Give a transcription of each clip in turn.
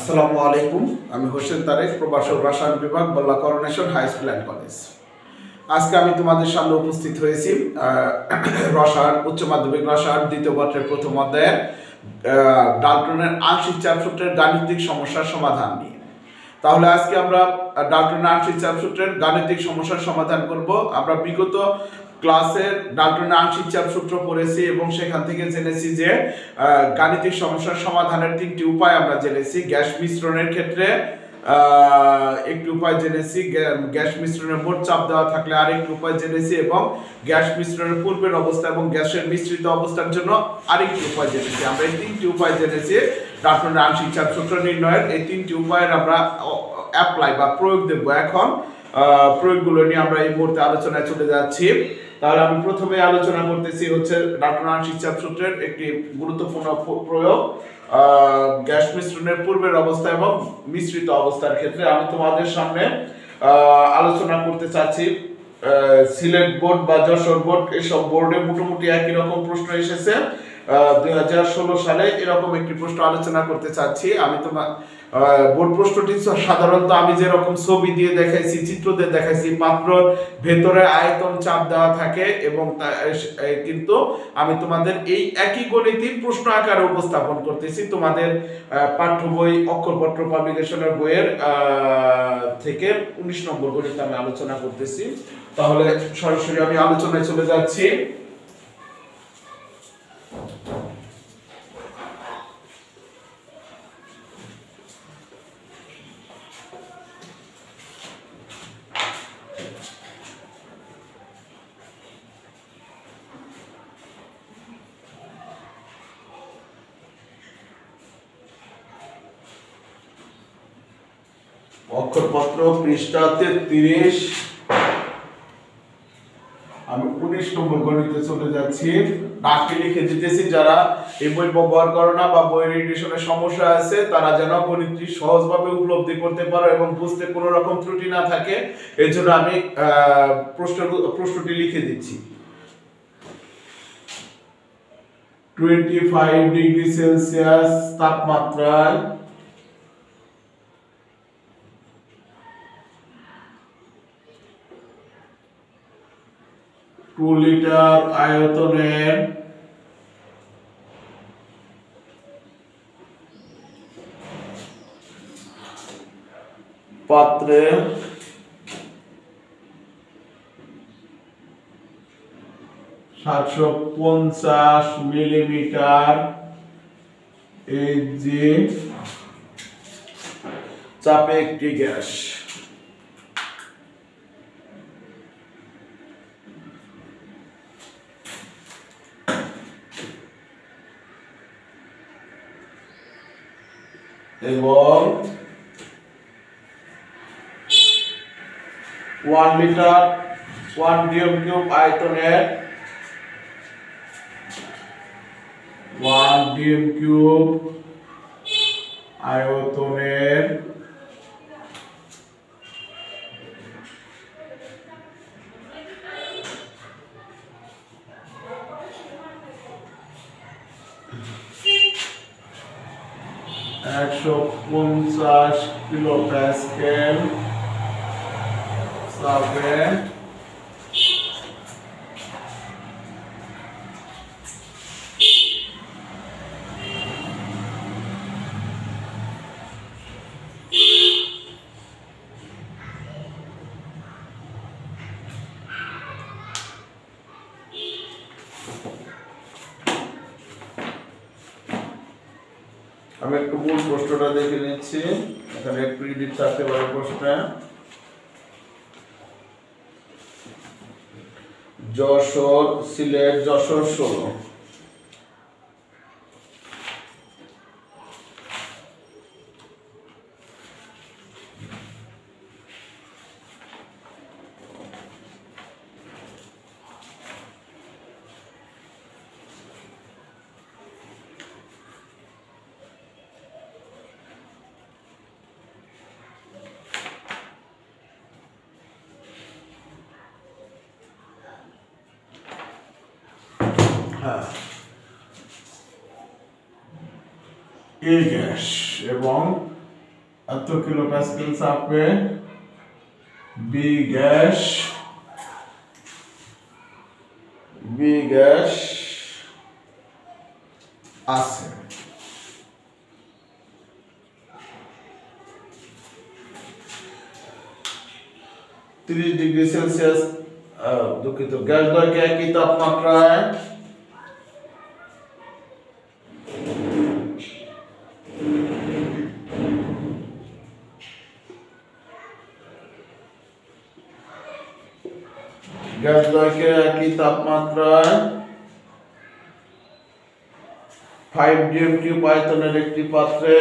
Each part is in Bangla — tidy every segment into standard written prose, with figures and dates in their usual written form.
আসসালামু আলাইকুম। আমি হোসেন তারেক, প্রভাষক রসায়ন বিভাগ, Balla coronation high school and college. আজকে আমি তোমাদের সামনে উপস্থিত হয়েছি রসায়ন উচ্চ মাধ্যমিক রসায়ন দ্বিতীয় পত্রের প্রথম অধ্যায়ের ডাল্টনের আংশিক চাপ সূত্রের গাণিতিক সমস্যার সমাধান নিয়ে। তাহলে আজকে আমরা ডাল্টনের আংশিক চাপ সূত্রের গাণিতিক সমস্যার সমাধান করব। আমরা বিগত ক্লাসে ডাল্টনের আংশিক চাপ সূত্র পড়েছি এবং সেখান থেকে জেনেছি যে গাণিতিক সমস্যার সমাধানের তিনটি উপায় আমরা জেনেছি। গ্যাস মিশ্রণের ক্ষেত্রে একটি উপায় জেনেছি, গ্যাস মিশ্রণের মোট চাপ দেওয়া থাকলে আরেকটি উপায় জেনেছি, এবং গ্যাস মিশ্রণের পূর্বের অবস্থা এবং গ্যাসের মিশ্রিত অবস্থার জন্য আরেকটি উপায় জেনেছি। আমরা এই তিনটি উপায় জেনেছি ডাল্টনের আংশিক চাপ সূত্র নির্ণয়ের। এই তিনটি উপায়ের আমরা অ্যাপ্লাই বা প্রয়োগ দেব। এখন প্রয়োগগুলো নিয়ে আমরা এই মুহূর্তে আলোচনায় চলে যাচ্ছি। তাহলে আমি প্রথমে আলোচনা করতেছি হচ্ছে ডাল্টনের আংশিক চাপ সূত্রের একটি গুরুত্বপূর্ণ প্রয়োগ, গ্যাস মিশ্রণের পূর্বের অবস্থা এবং মিশ্রিত অবস্থার ক্ষেত্রে। আমি তোমাদের সামনে আলোচনা করতে চাচ্ছি সিলেট বোর্ড বা যশোর বোর্ড, এসব বোর্ডে মোটামুটি একই রকম প্রশ্ন এসেছে। 2016 সালে এরকম একটি প্রশ্ন আলোচনা করতে চাচ্ছি। আমি তোমার বোর্ড প্রশ্নটি সাধারণত আমি যেরকম ছবি দিয়ে দেখাইছি, চিত্র দিয়ে দেখাইছি, পাত্রর ভেতরে আয়তন চাপ দেওয়া থাকে এবং কিন্তু আমি তোমাদের এই একই গণিতিক প্রশ্ন আকারে উপস্থাপন করতেছি। তোমাদের পাঠ্য বই অক্ষরপত্র পাবলিকেশনের বইয়ের থেকে 19 নম্বর গণিত আমি আলোচনা করতেছি। তাহলে সরাসরি আমি আলোচনায় চলে যাচ্ছি। অক্ষরপত্র পৃষ্ঠা 33, আমি 19 নম্বর গণিতে চলে যাচ্ছি। ডাকে লিখে দিতেছি, যারা এই বই ব্যবহার করো না বা বইয়ের এডিশনের সমস্যা আছে তারা যেন গণিতটি সহজভাবে উপলব্ধি করতে পারো এবং বুঝতে কোনো রকম ত্রুটি না থাকে, এর জন্য আমি প্রশ্নটি লিখে দিচ্ছি। 25 ডিগ্রি সেলসিয়াস তাপমাত্রায় 2 লিটার আয়তনের পাত্রে 750 মিলিমিটার Hg চাপে একটি গ্যাস এবং 1 লিটার 1 ডিএম কিউব আয়তনের 1 ডিএম কিউব আয়তনের একশো 50 কিলো প্যাসকেল চাপে আমি একটু মূল প্রশ্নটা দেখে নিচ্ছি। এখানে একটু এডিট থাকতে পারে প্রশ্নটা। যশোর, সিলেট, যশোর 16। এই গ্যাস এবং এত কিলো প্যাসকেল চাপে বি গ্যাস আছে। 30 ডিগ্রি সেলসিয়াস দুঃখিত গ্যাস দ্বয়কে একই তাপমাত্রায় গ্যাস দ্বয়কে একই তাপমাত্রায় 5 dm³ আয়তনের একটি পাত্রে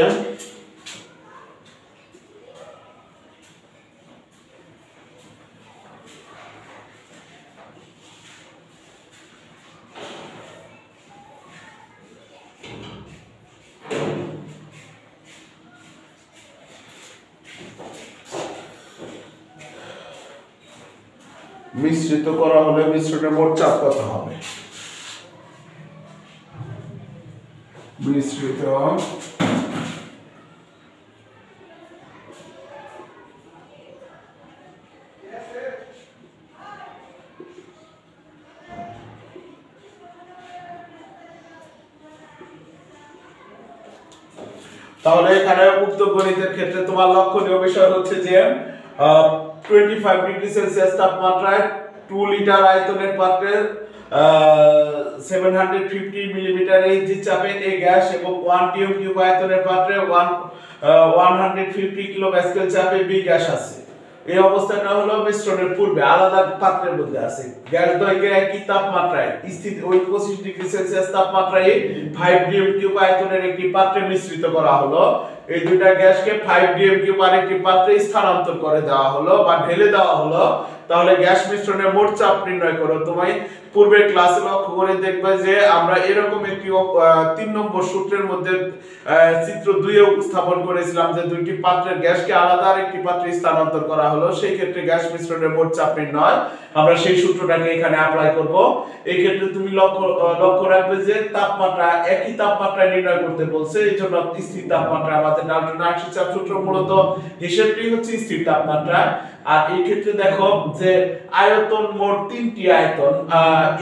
মিশ্রিত করা হলে মিশ্রণের মোট চাপ কত হবে? মিশ্রিত তাহলে এখানে উক্ত গণিতের ক্ষেত্রে তোমার লক্ষণীয় বিষয় হচ্ছে যে 25 ডিগ্রি সেলসিয়াস তাপমাত্রায় 2 লিটার আয়তনের পাত্রে 750 মিলিমিটার এইচজি চাপে এই গ্যাস এবং 1 dm³ আয়তনের পাত্রে 150 কিলো প্যাসকেল চাপে বি গ্যাস আছে। এই অবস্থাটা হলো মিশ্রণের পূর্বে আলাদা পাত্রের মধ্যে আছে। গ্যাস দ্বয়কে একই তাপমাত্রায় স্থিত ওই 25 ডিগ্রি সেলসিয়াস তাপমাত্রায় 5 dm³ আয়তনের একটি পাত্রে মিশ্রিত করা হলো। এই দুইটা গ্যাসকে 5 dm³ আরেকটি পাত্রে স্থানান্তর করে দেওয়া হলো বা ঢেলে দেওয়া হলো। তাহলে গ্যাস মিশ্রণের মোট চাপ নির্ণয় করো। তুমি পূর্বের ক্লাসে লক্ষ্য করে দেখবে যে আমরা এরকম একটি 3 নম্বর সূত্রের মধ্যে চিত্র 2 এ উপস্থাপন করেছিলাম যে দুইটি পাত্রের গ্যাসকে আলাদা আরেকটি পাত্রে স্থানান্তর করা হলো। সেই ক্ষেত্রে গ্যাস মিশ্রণের মোট চাপ নির্ণয় আমরা সেই সূত্রটাকে এখানে অ্যাপ্লাই করব। এই ক্ষেত্রে তুমি লক্ষ্য রাখবে যে তাপমাত্রা একই তাপমাত্রায় নির্ণয় করতে বলছে। এইজন্য স্থির তাপমাত্রা আমাদের ডাল্টন-আইনস্টাইন চাপ সূত্র মূলত হিসাবটি হচ্ছে স্থির তাপমাত্রা। আর এই ক্ষেত্রে দেখো যে আয়তন মোট 3টি আয়তন,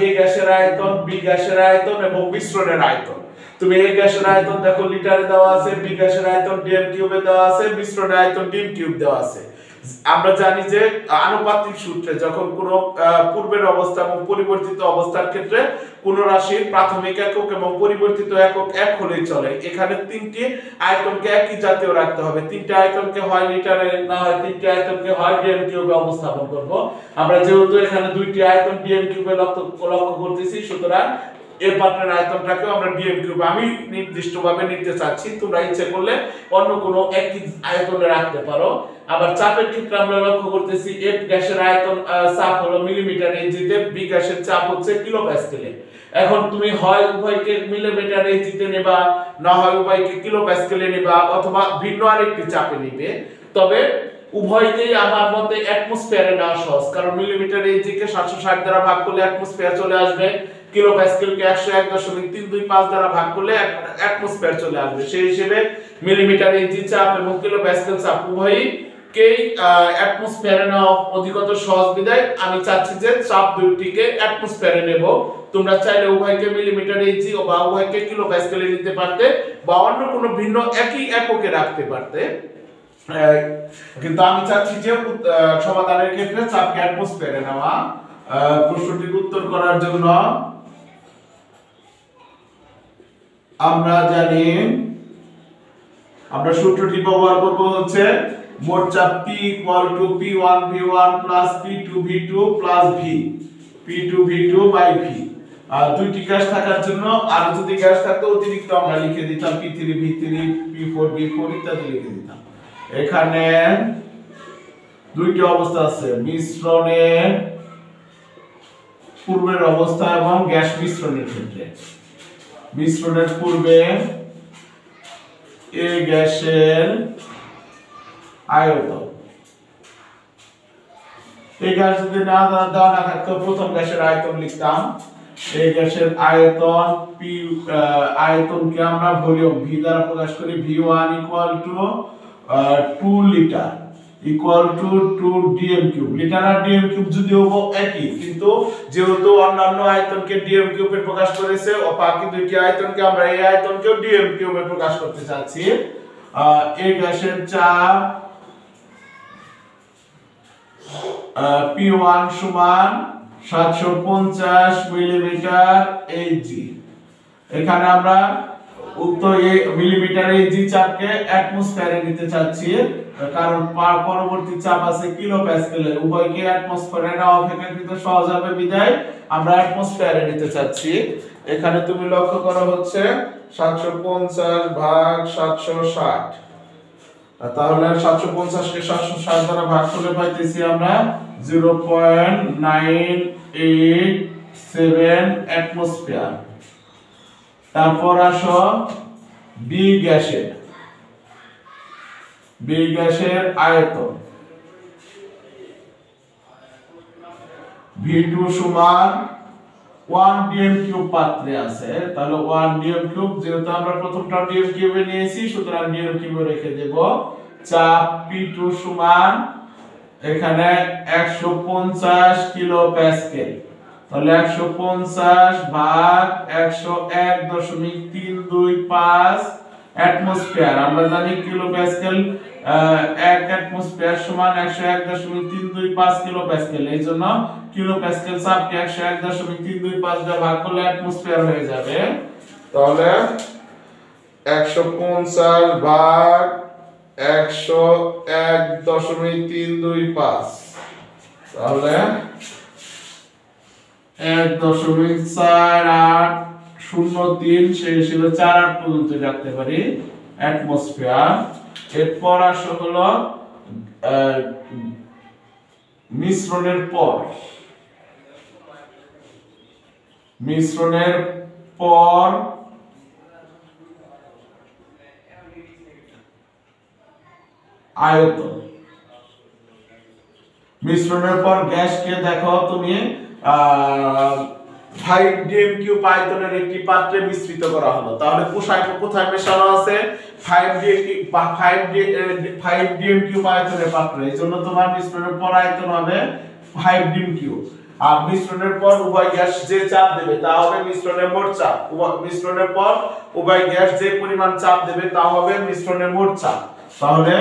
এ গ্যাসের আয়তন, বি গ্যাসের আয়তন এবং মিশ্রণের আয়তন। তুমি এ গ্যাসের আয়তন দেখো লিটারে দেওয়া আছে, বি গ্যাসের আয়তন dm³ দেওয়া আছে, মিশ্রণের আয়তন dm³ দেওয়া আছে। আমরা জানি যে আনুপাতিক সূত্রে যখন কোনো পূর্বের অবস্থা এবং পরিবর্তিত অবস্থার ক্ষেত্রে কোন রাশির প্রাথমিক একক এবং পরিবর্তিত একক এক হলেই চলে। এখানে তিনটি আয়তনকে একই জাতীয় রাখতে হবে। তিনটি আয়তনকে হয় লিটারে, না হয় তিনটি আয়তনকে হয় dm³ এ উপস্থাপন করব। আমরা যেহেতু এখানে দুইটি আয়তন dm³ এ লক্ষ্য করতেছি, সুতরাং এই পাত্রের আয়তনটাকেও আমরা dm³ আমি নির্দিষ্টভাবে নিতে চাচ্ছি। তোমরা ইচ্ছে করলে অন্য কোনো একই আয়তনে রাখতে পারো। আবার চাপের ক্ষেত্রে আমরা লক্ষ্য করতেছি এ গ্যাসের আয়তন চাপ হলো মিলিমিটার ইঞ্চিতে, বি গ্যাসের চাপ হচ্ছে কিলো প্যাসকেলে। এখন তুমি হয় উভয়কে মিলিমিটার ইঞ্চিতে নেবা, না হয় উভয়কে কিলো প্যাসকেলে নেবা, অথবা ভিন্ন আরেকটি চাপে নেবে। তবে উভয়কেই আমার মতে অ্যাটমসফিয়ারে নেওয়া সহজ, কারণ মিলিমিটার ইঞ্চিকে 760 দ্বারা ভাগ করলে অ্যাটমসফিয়ার চলে আসবে, কিলো প্যাসকেলকে 101.325 দ্বারা ভাগ করলে অ্যাটমসফিয়ার চলে আসবে। সেই হিসেবে মিলিমিটার ইঞ্চি চাপ এবং কিলো প্যাসকেল চাপ উভয়কেই অ্যাটমসফিয়ারে নেওয়া অধিকতর সহজ বিধায় আমি চাচ্ছি যে চাপ দুটিকে অ্যাটমসফিয়ারে নেব। তোমরা চাইলে উভয়কে মিলিমিটার ইঞ্চি বা উভয়কে কিলো প্যাসকেলে নিতে পারতে, বা অন্য কোনো ভিন্ন একই এককে রাখতে পারতে, কিন্তু আমি চাচ্ছি যে সমাধানের ক্ষেত্রে চাপকে অ্যাটমসফিয়ারে নেওয়া। প্রশ্নটির উত্তর করার জন্য আমরা জানি, আমরা সূত্রটি ব্যবহার করব হচ্ছে মোট চাপ P = P1V1 P2V2 V P2V2 V। আর দুইটি গ্যাস থাকার জন্য আর যদি গ্যাস থাকতো অতিরিক্ত আমরা লিখে দিতাম P3V3 P4V4 ইত্যাদি লিখে দিতাম। এখানে দুইটি অবস্থা আছে, মিশ্রণের পূর্বের অবস্থা এবং গ্যাস মিশ্রণের ক্ষেত্রে। মিশ্রণের পূর্বে এ গ্যাসের আয়তন, এই গ্যাস যদি না দেওয়া না থাকতো প্রথম গ্যাসের আয়তন লিখতাম। এই গ্যাসের আয়তন আয়তনকে আমরা ভলিউম ভি দ্বারা প্রকাশ করি। V1 = 2 litre equal to 2 dm cube. Litre আর ডিএম কিউব যদিও একই, কিন্তু যেহেতু অন্যান্য আয়তনকে ডিএম কিউবে প্রকাশ করেছে ও বাকি দুইটি আয়তনকে আমরা এই আয়তনকেও ডিএম কিউবে প্রকাশ করতে চাচ্ছি। এই গ্যাসের চাপ P1 সমান 750 মিলিমিটার এইচজি। এখানে আমরা উক্ত মিলিমিটার এইচজি চাপকে অ্যাটমসফিয়ারে নিতে চাচ্ছি, কারণ পরবর্তী চাপ আছে কিলো প্যাসকেলে। উভয়কে অ্যাটমসফিয়ারে নেওয়া অপেক্ষাকৃত সহজ হবে বিধায় আমরা অ্যাটমসফিয়ারে নিতে চাচ্ছি। এখানে তুমি লক্ষ্য করো হচ্ছে 750 ভাগ 760, তাহলে 750 কে 760 দ্বারা ভাগ করলে পাইতেছি আমরা 0.987 অ্যাটমসফিয়ার। তারপর আসো বি গ্যাসের আয়তন V2 সমান 1 ডিএম কিউব পাত্রে আছে, তাহলে 1 ডিএম কিউব, যেহেতু আমরা প্রথমটা ডিএম কিউবে নিয়েছি সুতরাং ডিএম কিউবে রেখে দেব। চাপ P2 সমান এখানে 150 কিলো প্যাসকেল, তাহলে 150 ভাগ 101.325 অ্যাটমসফিয়ার। আমরা জানি কিলো প্যাসকেল 1 অ্যাটমসফিয়ার সমান 101.325 কিলো প্যাসকেল, এইজন্য কিলো প্যাসকেল চাপকে 101.325 দ্বারা ভাগ করলে অ্যাটমসফিয়ার হয়ে যাবে। তাহলে 150 ভাগ 101.325, তাহলে 1.4803 সেই হিসেবে 48 পর্যন্ত রাখতে পারি অ্যাটমসফিয়ার। এরপর আসো হলো মিশ্রণের পর আয়তন। মিশ্রণের পর গ্যাসকে দেখো তুমি 5 ডিএম কিউব আয়তনের একটি পাত্রে মিশ্রিত করা হলো, তাহলে কোথায় মেশানো আছে? 5 ডিএম কিউব আয়তনের পাত্রে, এইজন্য তোমার মিশ্রণের পর আয়তন হবে 5 ডিএম কিউব। আর মিশ্রণের পর উভয় গ্যাস যে চাপ দেবে তা হবে মিশ্রণের মোট চাপ। মিশ্রণের পর উভয় গ্যাস যে পরিমাণ চাপ দেবে তা হবে মিশ্রণের মোট চাপ। তাহলে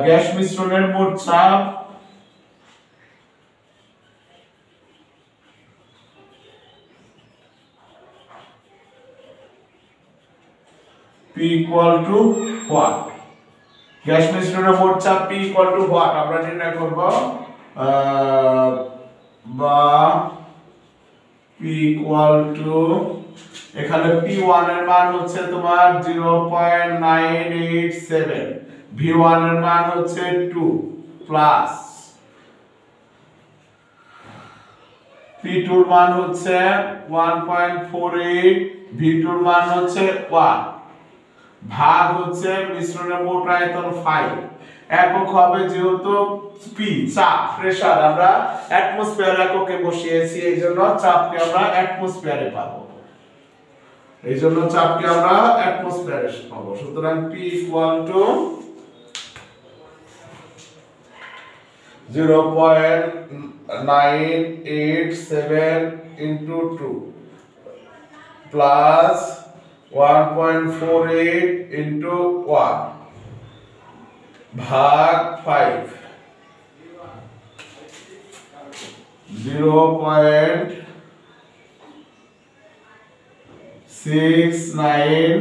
গ্যাস মিশ্রণের মোট চাপ P equal to what? Gas মিশ্রণের মোট চাপ P equal to what আমরা নির্ণয় করব, বা P equal to, এখানে P1 এর মান হচ্ছে তোমার 0.987, V1 এর মান হচ্ছে 2 প্লাস P2 এর মান হচ্ছে 1.48, V2 এর মান হচ্ছে 1, ভাগ হচ্ছে মিশ্রণের মোট আয়তন 5। একক হবে যেহেতু P চাপ প্রেসার আমরা অ্যাটমসফিয়ার এককে বসিয়েছি, এইজন্য চাপকে আমরা অ্যাটমসফিয়ারে পাবো, সুতরাং P equal to 0.987 into 2 plus 1.48 into 1 ভাগ 5, 0.69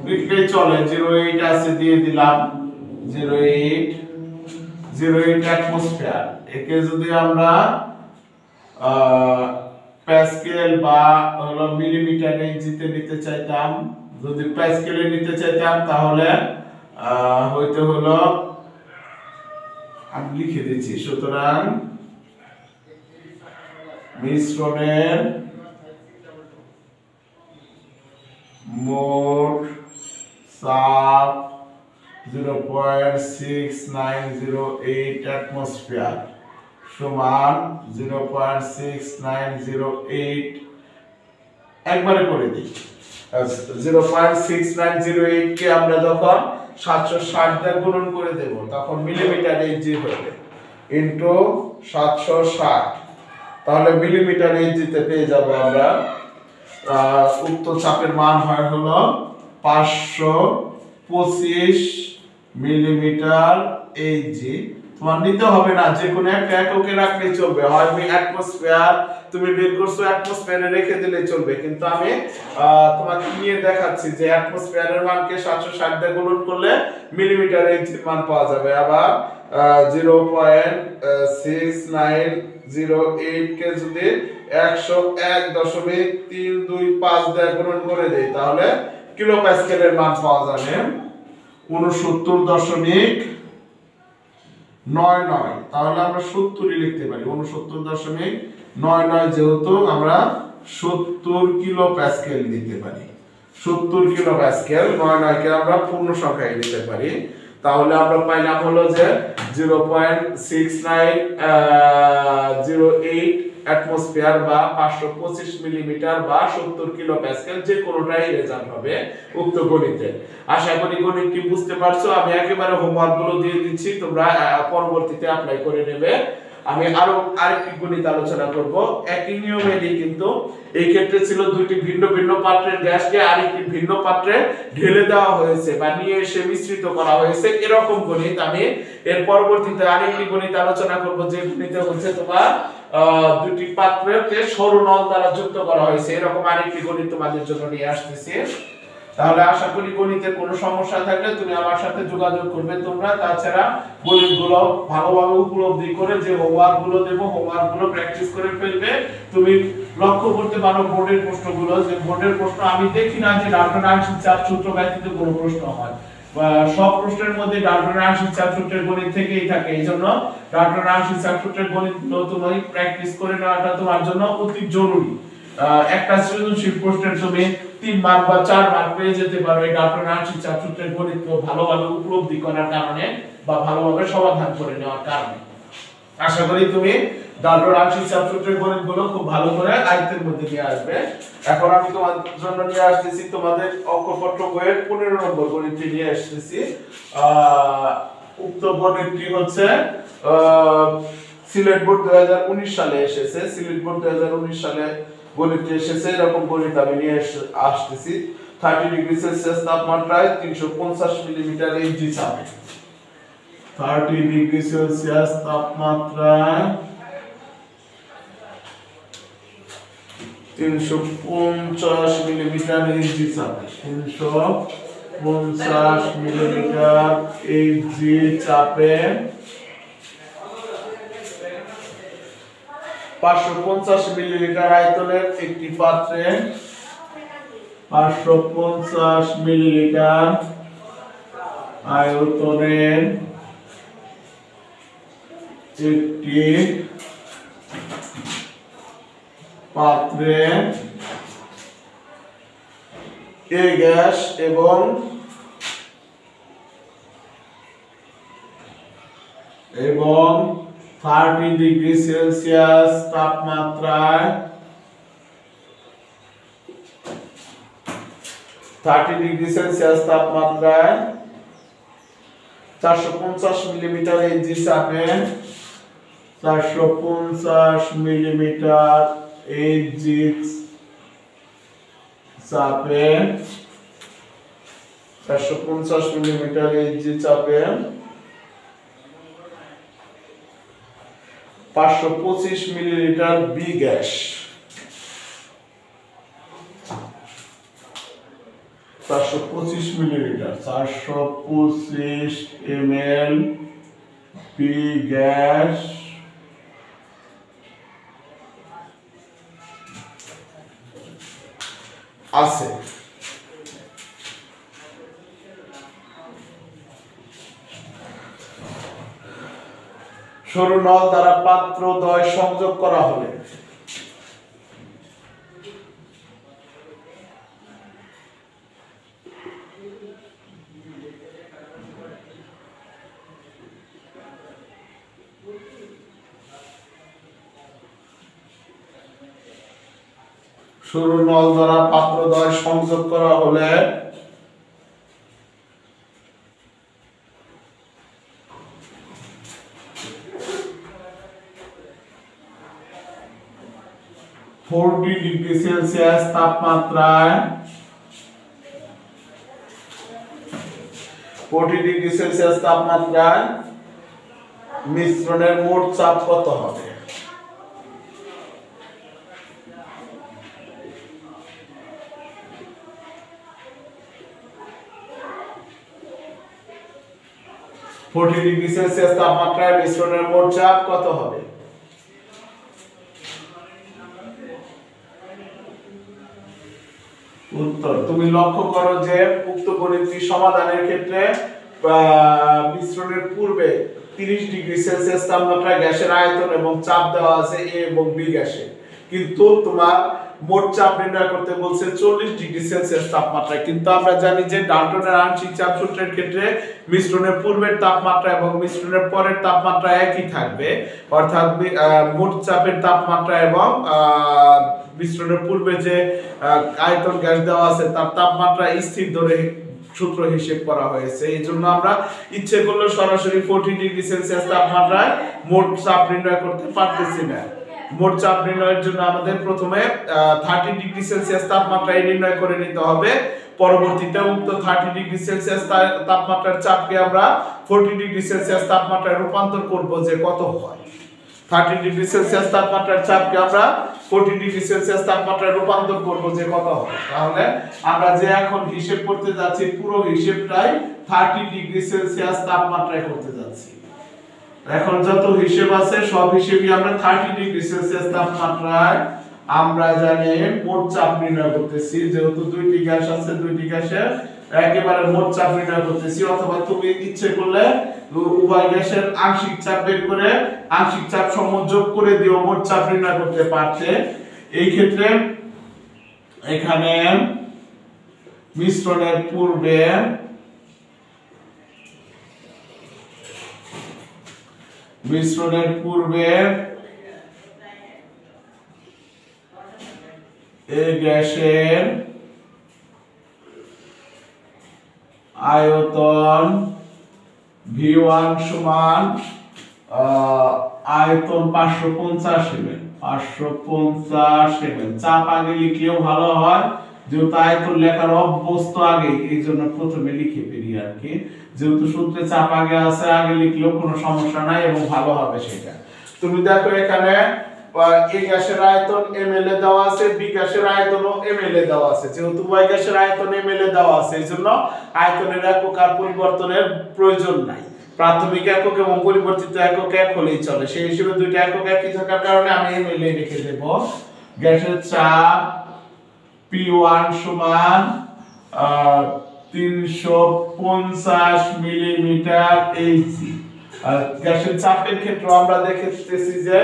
লিখলে চলে, 08 আছে দিয়ে দিলাম, 08 অ্যাটমসফিয়ার। একে যদি আমরা প্যাসকেল বা হলো মিলিমিটার ইঞ্চিতে নিতে চাইতাম, যদি প্যাসকেলে নিতে চাইতাম তাহলে হয়তো হলো, আমি লিখে দিচ্ছি, সুতরাং মিশ্রণের মোট চাপ 0.6908 অ্যাটমসফিয়ার সমান 0.6908, একবারে করে দিই। 0.6908 কে আমরা যখন 760 দিয়ে গুণন করে দেব, তখন মিলিমিটার এইচজি হবে ইনটু 760, তাহলে মিলিমিটার এইচজিতে পেয়ে যাব আমরা উক্ত চাপের মান হয় হলো 525 মিলিমিটার এইচজি। তোমার নিতে হবে না, যে কোনো একটা এককে রাখলেই চলবে, হয় তুমি অ্যাটমসফিয়ার তুমি বের করছো অ্যাটমসফিয়ারে রেখে দিলে চলবে, কিন্তু আমি তোমাকে নিয়ে দেখাচ্ছি যে অ্যাটমসফিয়ারের মানকে 760 দিয়ে গুণন করলে মিলিমিটার এইচজির মান পাওয়া যাবে। আবার 0.6908 কে যদি 101.325 দিয়ে গুণন করে দেই তাহলে কিলো প্যাসকেলের মান পাওয়া যাবে 69.99। তাহলে আমরা 70 লিখতে পারি, 69.99, যেহেতু আমরা 70 কিলো প্যাসকেল দিতে পারি, 70 কিলো প্যাসকেল, 99 কে আমরা পূর্ণ সংখ্যায় দিতে পারি। তাহলে আমরা পাইলাম হলো যে 0.6908 অ্যাটমসফিয়ার বা 525 মিলিমিটার বা 70 কিলো প্যাসকেল, যে কোনোটাই রেজাল্ট হবে উক্ত গণিতে। আশা করি গণিতটি বুঝতে পারছো। আমি একেবারে হোমওয়ার্ক গুলো দিয়ে দিচ্ছি, তোমরা পরবর্তীতে অ্যাপ্লাই করে নেবে। আমি আরেকটি গণিত আলোচনা করব একই নিয়মেরই, কিন্তু এই ক্ষেত্রে ছিল দুইটি ভিন্ন ভিন্ন পাত্রের গ্যাসকে আরেকটি ভিন্ন পাত্রে ঢেলে দেওয়া হয়েছে বা নিয়ে এসে মিশ্রিত করা হয়েছে, এরকম গণিত আমি এর পরবর্তীতে আরেকটি গণিত আলোচনা করব, যে গণিতে হচ্ছে তোমার দুটি পাত্রকে সরু নল দ্বারা যুক্ত করা হয়েছে, এরকম আরেকটি গণিত তোমাদের জন্য নিয়ে আসতেছি। তাহলে আশা করি গণিতের কোনো সমস্যা থাকলে তুমি আমার সাথে যোগাযোগ করবে তোমরা। তাছাড়া গণিতগুলো ভালোভাবে উপলব্ধি করে যে হোমওয়ার্কগুলো দেব, হোমওয়ার্কগুলো প্র্যাকটিস করে ফেলবে। তুমি লক্ষ্য করতে পারো বোর্ডের প্রশ্নগুলো, যে বোর্ডের প্রশ্ন আমি দেখি না যে ডাল্টনের আংশিক চাপ সূত্র ব্যতীত কোনো প্রশ্ন হয়, সব প্রশ্নের মধ্যে ডাল্টনের আংশিক চাপ সূত্রের গণিত থেকেই থাকে। এইজন্য ডাল্টনের আংশিক চাপ সূত্রের গণিতগুলো তুমি প্র্যাকটিস করে নেওয়াটা তোমার জন্য অতি জরুরি। একটা সৃজনশীল প্রশ্নের তুমি 3 মার্ক বা 4 মার্ক পেয়ে যেতে পারো এই ডাল্টনের আংশিক চাপ সূত্রের গণিতকে ভালোভাবে উপলব্ধি করার কারণে বা ভালোভাবে সমাধান করে নেওয়ার কারণে। আশা করি তুমি ডাল্টনের আংশিক চাপ সূত্রের গণিতগুলো খুব ভালো করে আয়ত্তের মধ্যে নিয়ে আসবে। এখন আমি তোমাদের জন্য নিয়ে আসতেছি তোমাদের অঙ্কপত্র বইয়ের 15 নম্বর গণিতটি নিয়ে আসতেছি। উক্ত গণিতটি হচ্ছে সিলেট বোর্ড 2019 সালে এসেছে, সিলেট বোর্ড 2019 সালে গণিতটি এসেছে। এরকম গণিত আমি নিয়ে আসতেছি 30 ডিগ্রি সেলসিয়াস তাপমাত্রায় 350 মিলিমিটার এইচজি চাপে, 30 ডিগ্রি সেলসিয়াস তাপমাত্রায় 350 মিলিমিটার এইচজি চাপে, 350 মিলিমিটার এইচজি চাপে 550 মিলিলিটার আয়তনের একটি পাত্রে 550 মিলিলিটার আয়তনের একটি পাত্রে এ গ্যাস এবং 30 ডিগ্রি সেলসিয়াস তাপমাত্রায় 450 মিলিমিটার এইচজি চাপে 450 মিলিমিটার এইচজি চাপে 450 মিলিমিটার এইচজি চাপে 525 millilitre B gas, 425 millilitre 425 ml B gas আছে। সরু নল দ্বারা পাত্রদ্বয় সংযোগ করা হলে সরু নল দ্বারা পাত্রদ্বয় সংযোগ করা হলে 40 ডিগ্রি সেলসিয়াস তাপমাত্রায় 40 ডিগ্রি সেলসিয়াস তাপমাত্রায় মিশ্রণের মোট চাপ কত হবে? ডিগ্রি সেলসিয়াস তাপমাত্রায় মিশ্রণের মোট চাপ কত হবে? উত্তর, তুমি লক্ষ্য করো যে উক্ত গণিতটি সমাধানের ক্ষেত্রে মিশ্রণের পূর্বে 30 ডিগ্রি সেলসিয়াস তাপমাত্রায় গ্যাসের আয়তন এবং চাপ দেওয়া আছে A এবং B গ্যাসে, কিন্তু তোমার মোট চাপ নির্ণয় করতে বলছে 40 ডিগ্রি সেলসিয়াস তাপমাত্রায়। কিন্তু আমরা জানি যে ডাল্টনের আংশিক চাপ সূত্রের ক্ষেত্রে মিশ্রণের পূর্বের তাপমাত্রা এবং মিশ্রণের পরের তাপমাত্রা একই থাকবে, অর্থাৎ মোট চাপের তাপমাত্রা এবং মিশ্রণের পূর্বে যে আয়তন গ্যাস দেওয়া আছে তার তাপমাত্রা স্থির ধরে সূত্র হিসেব করা হয়েছে। এই জন্য আমরা ইচ্ছে করলে সরাসরি 40 ডিগ্রি সেলসিয়াস তাপমাত্রায় মোট চাপ নির্ণয় করতে পারতেছি না। মোট চাপ নির্ণয়ের জন্য আমাদের প্রথমে 30 ডিগ্রি সেলসিয়াস তাপমাত্রায় নির্ণয় করে নিতে হবে, পরবর্তীতে উক্ত 30 ডিগ্রি সেলসিয়াস তাপমাত্রার চাপকে আমরা 40 ডিগ্রি সেলসিয়াস তাপমাত্রায় রূপান্তর করব যে কত হয়। 30 ডিগ্রি সেলসিয়াস তাপমাত্রার চাপকে আমরা 40 ডিগ্রি সেলসিয়াস তাপমাত্রায় রূপান্তর করব যে কত হবে। তাহলে আমরা যে এখন হিসাব করতে যাচ্ছি পুরো হিসাবটাই 30 ডিগ্রি সেলসিয়াস তাপমাত্রায় করতে যাচ্ছি। এখন যত হিসাব আছে সব হিসেবই আমরা 30 ডিগ্রি সেলসিয়াস তাপমাত্রায় আমরা জানি মোট চাপ নির্ণয় করতেছি, যেহেতু দুইটি গ্যাস আছে দুইটি গ্যাসের একেবারে মোট চাপ নির্ণয় করতেছি, অথবা তুমি ইচ্ছে করলে উভয় গ্যাসের আংশিক চাপ বের করে আংশিক চাপ সমযোগ করে দিও মোট চাপ নির্ণয় করতে পারতে। এই ক্ষেত্রে এখানে মিশ্রণের পূর্বে এই গ্যাসের আয়তন V1 সমান আয়তন 550 ml, 550 ml। চাপ আগে লিখলেও ভালো হয়, যেহেতু আয়তন লেখার অভ্যস্ত আগে, এই জন্য প্রথমে লিখে ফেলি আর কি। যেহেতু সূত্রে চাপ আগে আছে, আগে লিখলেও কোনো সমস্যা নাই এবং ভালো হবে সেটা। তুমি দেখো এখানে A গ্যাসের আয়তন ml এ দেওয়া আছে, B গ্যাসের আয়তনও ml এ দেওয়া আছে। যেহেতু Y গ্যাসের আয়তন ml এ দেওয়া আছে, এইজন্য আয়তনের একক আর পরিবর্তনের প্রয়োজন নাই। প্রাথমিক একক এবং পরিবর্তিত একক এক হলেই চলে, সেই হিসেবে দুইটা একক একই থাকার কারণে আমি ml এ লিখে দেব। গ্যাসের চাপ P1 সমান 350 মিলিমিটার Hg। গ্যাসের চাপের ক্ষেত্রে আমরা দেখতেছি যে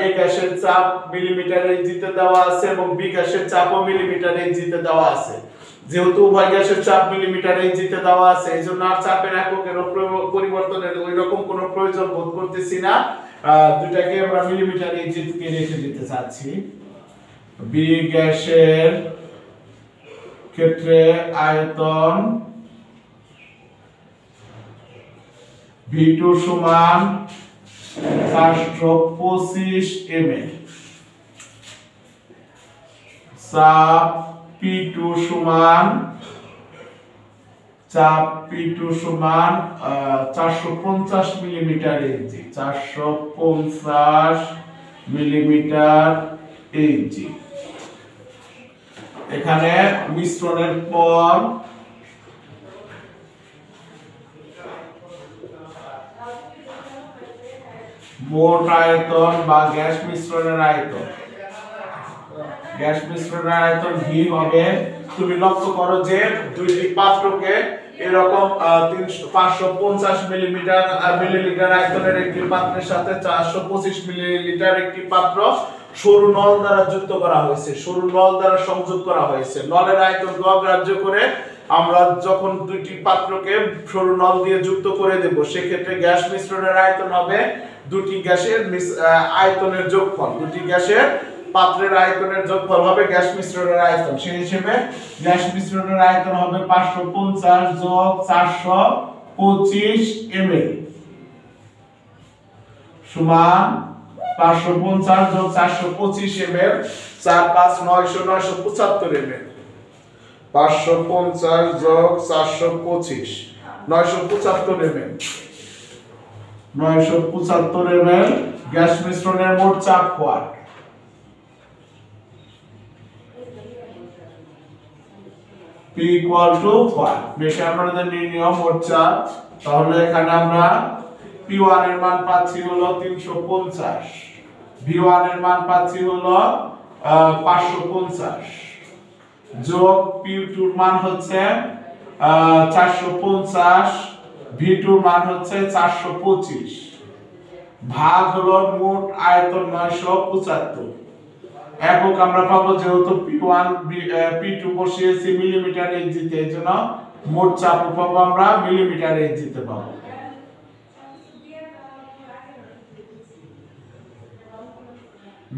A গ্যাসের চাপ মিলিমিটার Hg তে দেওয়া আছে এবং B গ্যাসের চাপও মিলিমিটার Hg তে দেওয়া আছে। যেহেতু উভয় গ্যাসের চাপ মিলিমিটার Hg তে দেওয়া আছে, এইজন্য আর চাপের এককের পরিবর্তনের ওই রকম কোনো প্রয়োজন বোধ করতেছি না, দুটাকে আমরা মিলিমিটার Hg তে রেখে দিতে চাচ্ছি। B গ্যাসের ক্ষেত্রে আয়তন V2 সমান 425 ml, চাপ P2 সমান 450 মিলিমিটার Hg, 450 মিলিমিটার Hg। এখানে মিশ্রণের পর মোট আয়তন বা গ্যাস মিশ্রণের আয়তন, V হবে, তুমি লক্ষ্য করো যে দুইটি পাত্রকে এরকম 550 মিলিলিটার আয়তনের একটি পাত্রের সাথে 425 মিলিলিটার একটি পাত্র সরু নল দ্বারা যুক্ত করা হয়েছে, সরু নল দ্বারা সংযোগ করা হয়েছে। নলের আয়তন অগ্রাহ্য করে আমরা যখন দুইটি পাত্রকে সরু নল দিয়ে যুক্ত করে দেব, সেক্ষেত্রে গ্যাস মিশ্রণের আয়তন হবে দুটি গ্যাসের আয়তনের যোগফল, দুটি গ্যাসের পাত্রের আয়তনের যোগফল হবে গ্যাস মিশ্রণের আয়তন। সেই হিসেবে গ্যাস মিশ্রণের আয়তন হবে 550 যোগ 425 ml সমান 550 যোগ 425 ml 4 5 900 975 ml 550 যোগ 425 975 ml 975 ml গ্যাস মিশ্রণের মোট চাপ ওয়াট P equal to 1 বেশি আমাদের নির্ণয় মোট চাপ তাহলে এখানে আমরা P1 এর মান পাচ্ছি হলো 350 V1 এর মান পাচ্ছি হলো 550 যোগ P2 এর মান হচ্ছে 450 V2 এর মান হচ্ছে 425 ভাগ হলো মোট আয়তন 975 একক আমরা পাবো যেহেতু P1 P2 বসিয়েছি মিলিমিটার ইঞ্চিতে এজন্য মোট চাপ পাবো আমরা মিলিমিটার ইঞ্চিতে পাবো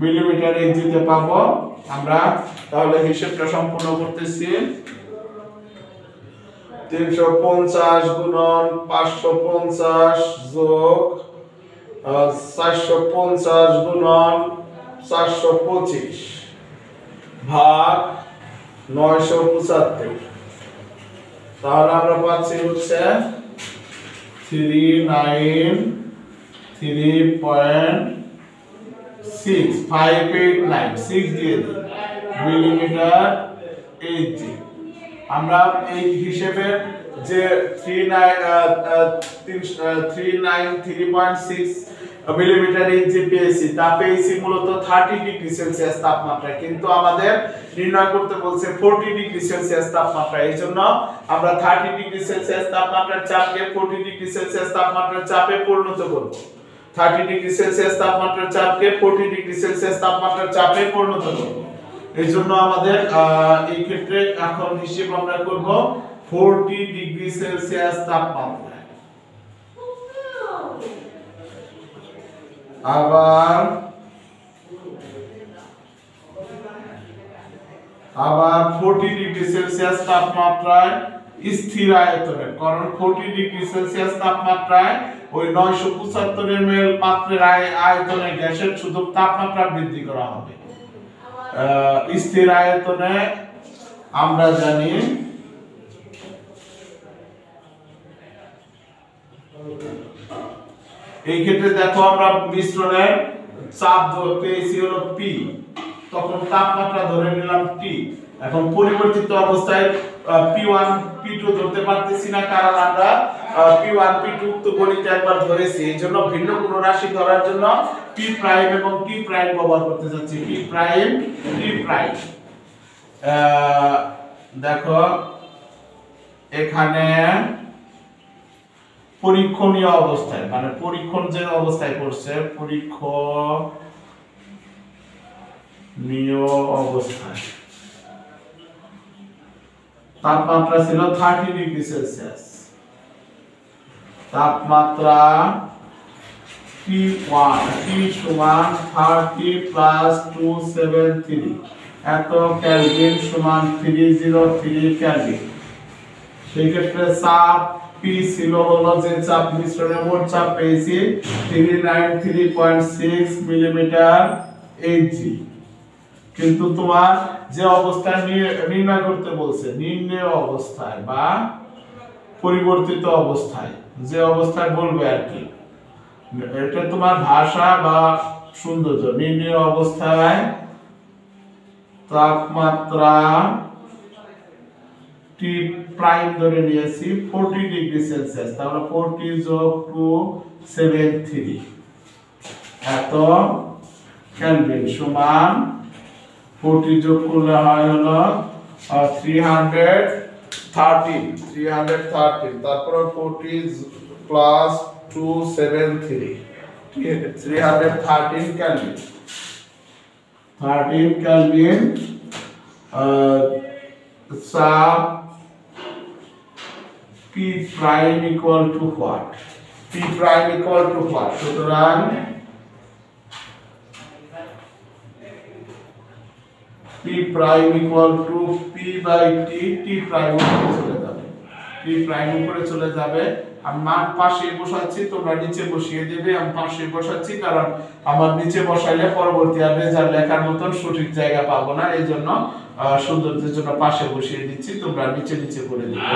মিলিমিটার ইঞ্চিতে পাবো আমরা তাহলে হিসাবটা সম্পূর্ণ করতেছি 350 গুণন 550 যোগ 450 গুণন 425 ভাগ 975 তাহলে আমরা পাচ্ছি হচ্ছে 393.6589 দিয়ে মিলিমিটার ইঞ্চি আমরা এই হিসেবে যে 393.6 মিলিমিটার ইঞ্চি পেয়েছি তা পেয়েছি মূলত 30 ডিগ্রি সেলসিয়াস তাপমাত্রায় কিন্তু আমাদের নির্ণয় করতে বলছে 40 ডিগ্রি সেলসিয়াস তাপমাত্রায় এইজন্য আমরা 30 ডিগ্রি সেলসিয়াস তাপমাত্রার চাপকে 40 ডিগ্রি সেলসিয়াস তাপমাত্রার চাপে পরিণত করব 30 ডিগ্রি সেলসিয়াস তাপমাত্রার চাপকে 40 ডিগ্রি সেলসিয়াস তাপমাত্রার চাপে পরিণত করব এইজন্য আমাদের এই ক্ষেত্রে এখন হিসাব আমরা করব 40 ডিগ্রি সেলসিয়াস তাপমাত্রা আবার 40 ডিগ্রি সেলসিয়াস তাপমাত্রায় স্থির আয়তনে কারণ 40 ডিগ্রি সেলসিয়াস তাপমাত্রায় ওই 975 ml পাত্রের আয়তনে গ্যাসের শুধু তাপমাত্রা বৃদ্ধি করা হবে স্থির আয়তনে আমরা জানি এই ক্ষেত্রে দেখো আমরা মিশ্রণের চাপ পেয়েছি হলো P তখন তাপমাত্রা ধরে নিলাম T এখন পরিবর্তিত অবস্থায় P1 P2 ধরতে পারতেছি না কারণ আমরা P1 P2 তো গণিতে একবার ধরেছি এইজন্য ভিন্ন কোনো রাশি ধরার জন্য P প্রাইম এবং T প্রাইম ব্যবহার করতে যাচ্ছি P প্রাইম T প্রাইম দেখো এখানে পরীক্ষণীয় অবস্থায় মানে পরীক্ষণ যে অবস্থায় করছে পরীক্ষণীয় অবস্থায় তাপমাত্রা ছিল 30 ডিগ্রি সেলসিয়াস তাপমাত্রা T1 T সমান 30 প্লাস 273 এত কেলভিন সমান 303 কেলভিন সেই ক্ষেত্রে চাপ P ছিল হলো যে চাপ মিশ্রণের মোট চাপ পেয়েছি 393.6 মিলিমিটার ইঞ্চি কিন্তু তোমার যে অবস্থায় নির্ণয় করতে বলছে নিম্নের অবস্থায় বা পরিবর্তিত অবস্থায় যে অবস্থায় বলবে আর কি এটা তোমার ভাষা বা সৌন্দর্য নিম্নের অবস্থায় তাপমাত্রা T প্রাইম ধরে নিয়েছি 40 ডিগ্রি সেলসিয়াস তাহলে 40 যোগ 273 এত কেলভিন সমান 40 যোগ করলে হয় হলো 313 তারপর 40 প্লাস 273 313 কেলভিন 13 কেলভিন চাপ P prime equal to what? P prime equal to what? সুতরাং P prime equal to P by T T prime উপরে চলে যাবে T prime উপরে চলে যাবে আমি মান পাশে বসাচ্ছি, তোমরা নিচে বসিয়ে দেবে। আমি পাশে বসাচ্ছি কারণ আমার নিচে বসাইলে পরবর্তী আর রেজাল্ট লেখার মতন সঠিক জায়গা পাবো না, এই জন্য সৌন্দর্যের জন্য পাশে বসিয়ে দিচ্ছি, তোমরা নিচে নিচে করে দিবে।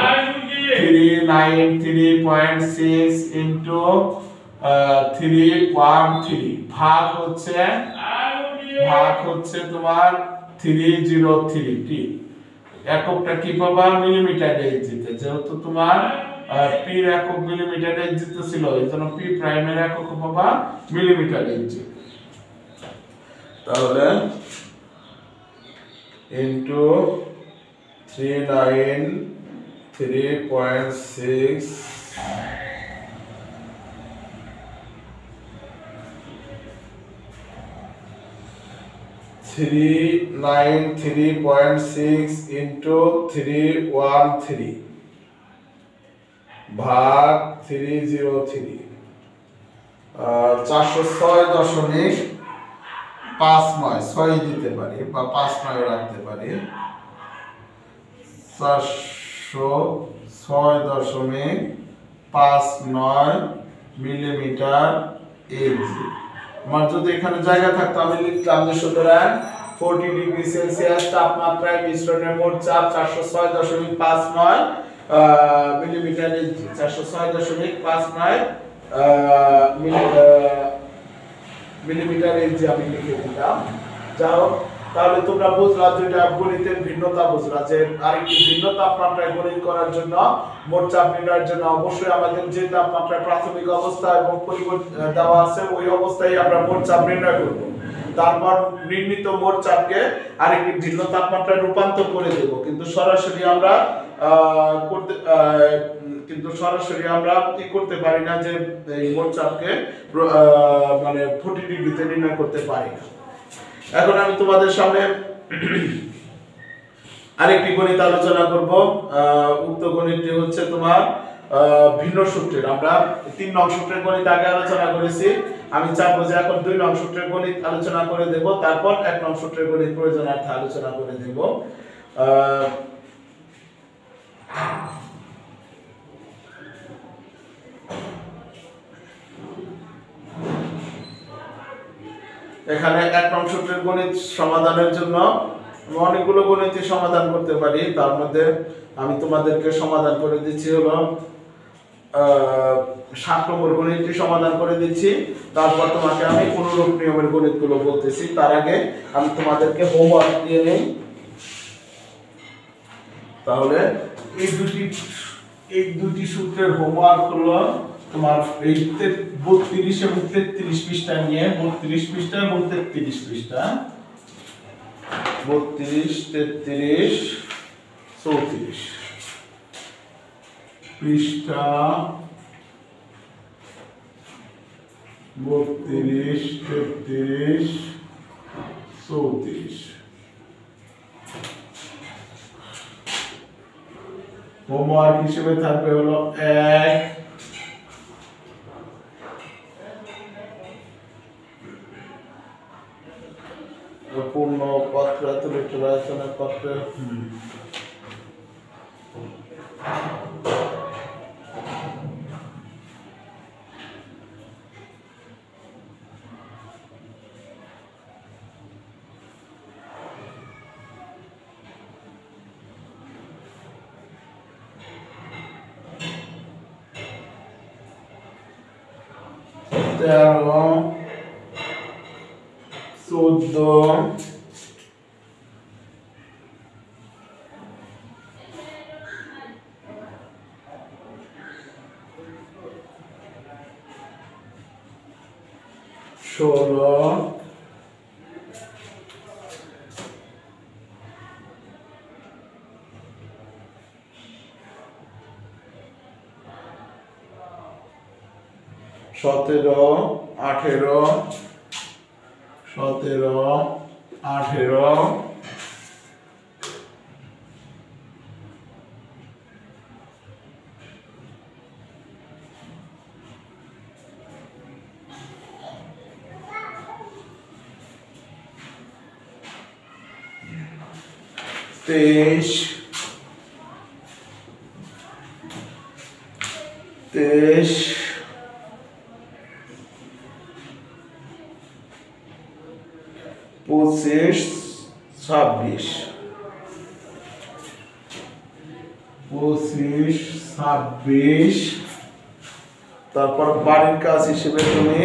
393.6 ইনটু 313 ভাগ হচ্ছে তোমার 303টি। এককটা কি পাবা? মিলিমিটার ইঞ্চিতে, যেহেতু তোমার পি এর একক মিলিমিটার ইঞ্চিতে ছিল, এই জন্য পি প্রাইমের একক পাবা মিলিমিটার ইঞ্চি। তাহলে ইনটু 393.6 393.6 ইনটু 313 ভাগ 303 406.59 দিতে পারি বা 59 রাখতে পারি। 406.59 মিলিমিটার ইঞ্চি। আমার যদি এখানে জায়গা থাকতো আমি লিখতাম যে সুতরাং 40 ডিগ্রি সেলসিয়াস তাপমাত্রায় মিশ্রণের মোট চাপ 406.59 মিলিমিটার ইঞ্চি। 406.59 মিলিমিটার ইঞ্চি আমি লিখে দিলাম। যাও, তাহলে তোমরা বুঝলা যেটা গণিতের ভিন্নতা বুঝলা যে আরেকটি ভিন্ন তাপমাত্রায় গণিত করার জন্য মোট চাপ নির্ণয়ের জন্য অবশ্যই আমাদের যে তাপমাত্রার প্রাথমিক অবস্থা এবং পরিবর্তন দেওয়া আছে ওই অবস্থায় আমরা মোট চাপ নির্ণয় করব। তারপর নির্ণীত মোট চাপকে আরেকটি ভিন্ন তাপমাত্রায় রূপান্তর করে দেব, কিন্তু সরাসরি আমরা কি করতে পারি না যে এই মোট চাপকে মানে 40 ডিগ্রিতে নির্ণয় করতে পারি না। এখন আমি তোমাদের সামনে আরেকটি গণিত আলোচনা করব। উক্ত গণিতটি হচ্ছে তোমার ভিন্ন সূত্রের। আমরা 3 নং সূত্রের গণিত আগে আলোচনা করেছি, আমি চাইবো যে এখন 2 নং সূত্রের গণিত আলোচনা করে দেব, তারপর 1 নং সূত্রের গণিত প্রয়োজনার্থে আলোচনা করে দেব। এখানে 1 নং সূত্রের গণিত সমাধানের জন্য অনেকগুলো গণিতই সমাধান করতে পারি, তার মধ্যে আমি তোমাদেরকে সমাধান করে দিচ্ছি হলো 7 নম্বর গণিতটি সমাধান করে দিচ্ছি। তারপর তোমাকে আমি অনুরূপ নিয়মের গণিতগুলো বলতেছি। তার আগে আমি তোমাদেরকে হোমওয়ার্ক দিয়ে নেই। তাহলে এই দুটি সূত্রের হোমওয়ার্ক হলো তোমার এই 32 এবং 33 পৃষ্ঠা নিয়ে, 32 পৃষ্ঠা এবং 33 পৃষ্ঠা, 32, 33, 34 পৃষ্ঠা, 32, 33, 34 হোমওয়ার্ক হিসেবে থাকবে হলো 1 পূর্ণ পত্র রচনা পত্র, তেরো, 14, 16, 17, 18, 23, 25 26 25 26 তারপর বাড়ির কাজ হিসেবে তুমি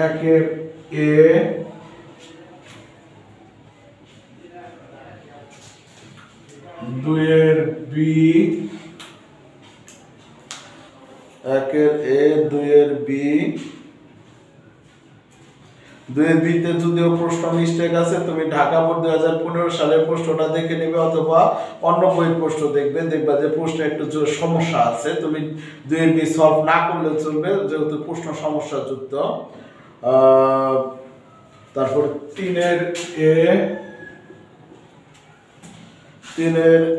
একের এ দুইয়ের বি একের এ দুইয়ের বি দুইয়ের বিতে যদিও প্রশ্ন মিস্টেক আছে তুমি ঢাকা বোর্ড 2015 সালের প্রশ্নটা দেখে নেবে অথবা অন্য বইয়ের প্রশ্ন দেখবে দেখবা যে প্রশ্নে একটু সমস্যা আছে তুমি দুইয়ের বি সলভ না করলেও চলবে যেহেতু প্রশ্ন সমস্যাযুক্ত তারপর তিনের এ